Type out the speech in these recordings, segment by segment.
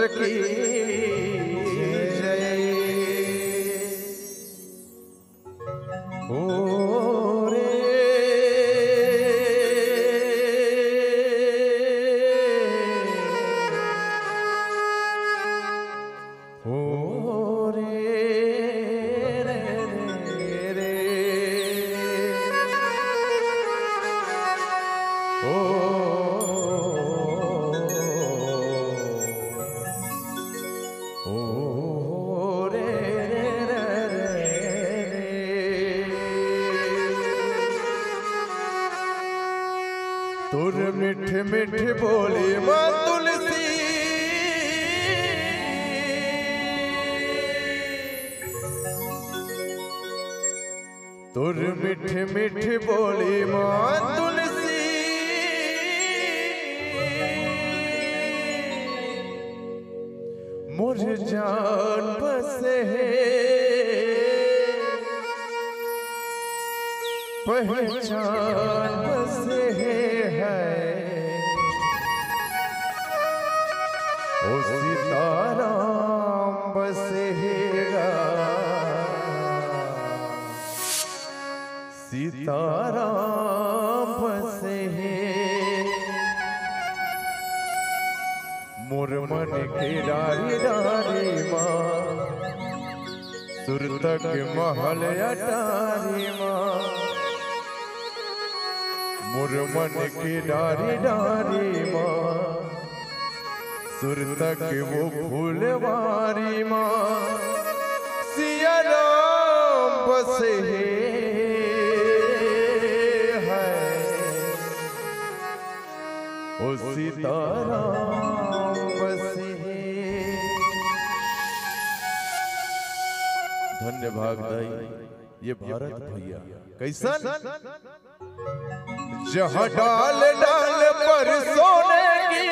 रामचंद्र की जय। ओ रे ओ रे रे रे ओ तुर मिठ मिठ बोले माँ तुलसी, तुर मिठ मिठ बोले माँ तुलसी, मुझ जान बसे पहचान बसे है ओ सीताराम बसेगा, सीताराम बसे मोर मन के डारी डारी माँ, सुरतक महल अटारी माँ, मोर मन की डारी डारी माँ, सुरतक वो फूलवारी माँ, सिया राम बसे है ओ सीताराम बसे। धन्य भागदाई ये भारत भैया कैसा जहाँ डाल डाल पर सोने की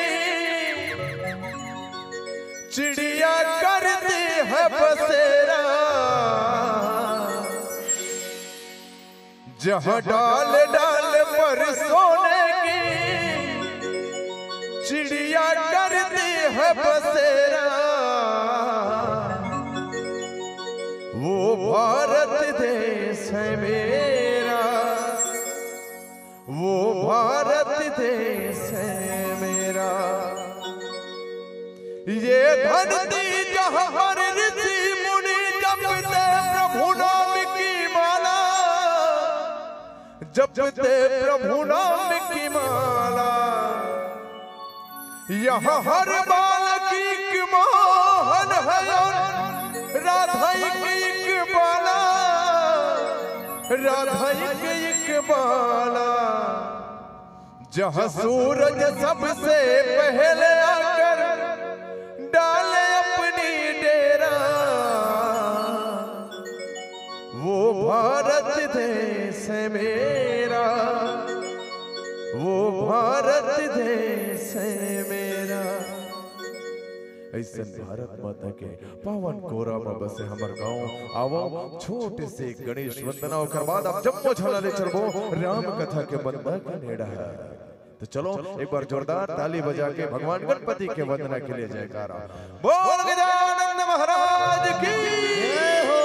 चिड़िया करती है बसेरा, जहाँ डाल डाल पर सोने की चिड़िया करती है बसेरा, वो भारत देश है मेरा, वो भारत देश है मेरा। ये धरती जहाँ हर ऋषि मुनि जपते प्रभु नाम की माला, जपते प्रभु नाम की माला, यहाँ हर बालकी की मोहन है राधा एक बाला, राधा एक बाला, जहाँ सूरज सबसे पहले आकर डाले अपनी डेरा, वो भारत देश है मेरा, वो भारत देश है मेरा। ऐसे भारत माता के पावन कोरा में बसे हमर गाँव आवो छोटे से गणेश वंदना कर बाद अब जम्मो झला ले चलबो राम कथा के बंदा का नेड़ा है। तो चलो एक बार जोरदार ताली बजा के भगवान गणपति के वंदना के लिए जयकारा बोल गजानन महाराज की जय हो।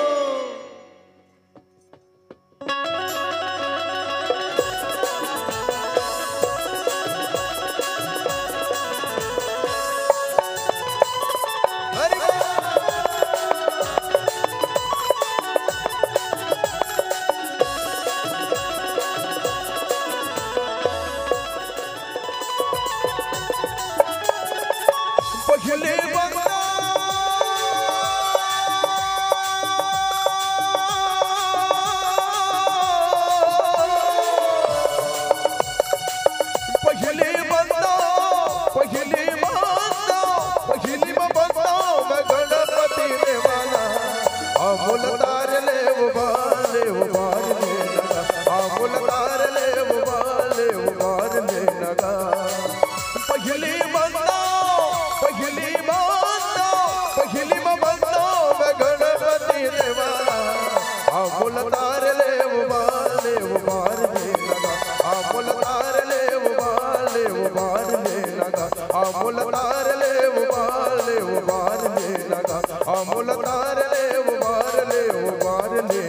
अमूल तार ले उबार ले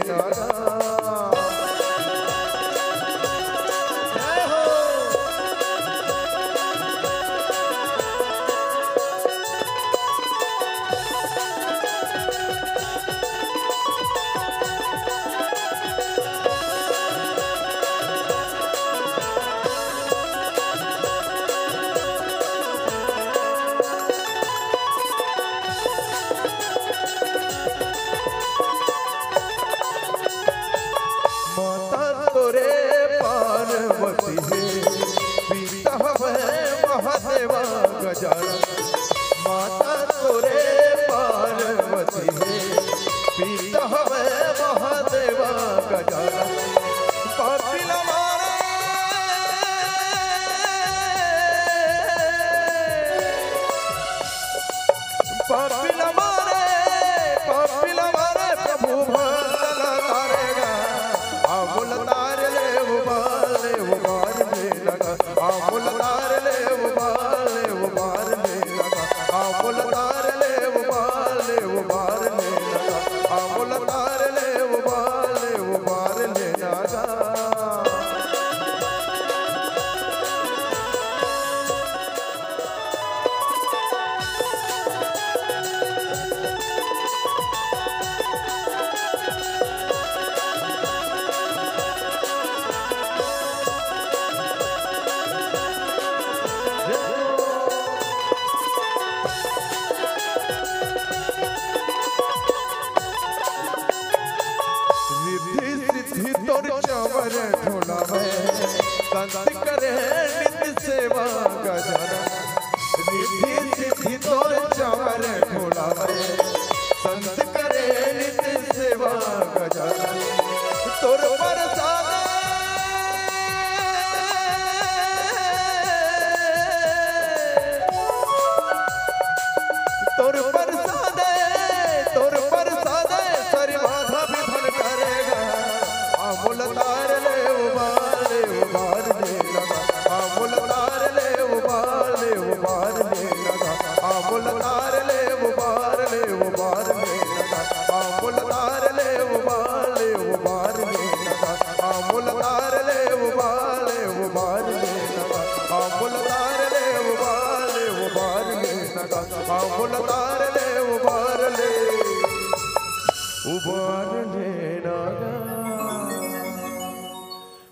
नागा। महादेवा गजानन माता तोरे पार्वती है पीता हवे महादेवा गजानन। पापिला मारे पापिला मारे प्रभु भला तारेगा। अमूल तार ले उबार ले लगा। अमूल तार ले उबार ले लगा। अमूल तार ले उबार ले लगा। अमूल तार ले उबार ले लगा। तोर चावर ढोलावे संत करे नित्य सेवा गजानन। रिद्धि सिद्धि तोर चावर ढोलावे संत करे नित्य सेवा गजानन। तोर प्रसाद सरी बाधा विधन करेगा। अमूल तार ले उबार ले लगा। अमूल तार ले उबार ले लगा। अमूल तार ले उबार ले लगा। अमूल तार ले उबार ले लगा। अमूल तार ले उबार ले लगा। अमूल तार ले उबार ले लगा। अमूल तार ले उबार ले लगा।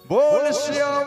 बोल श्याम।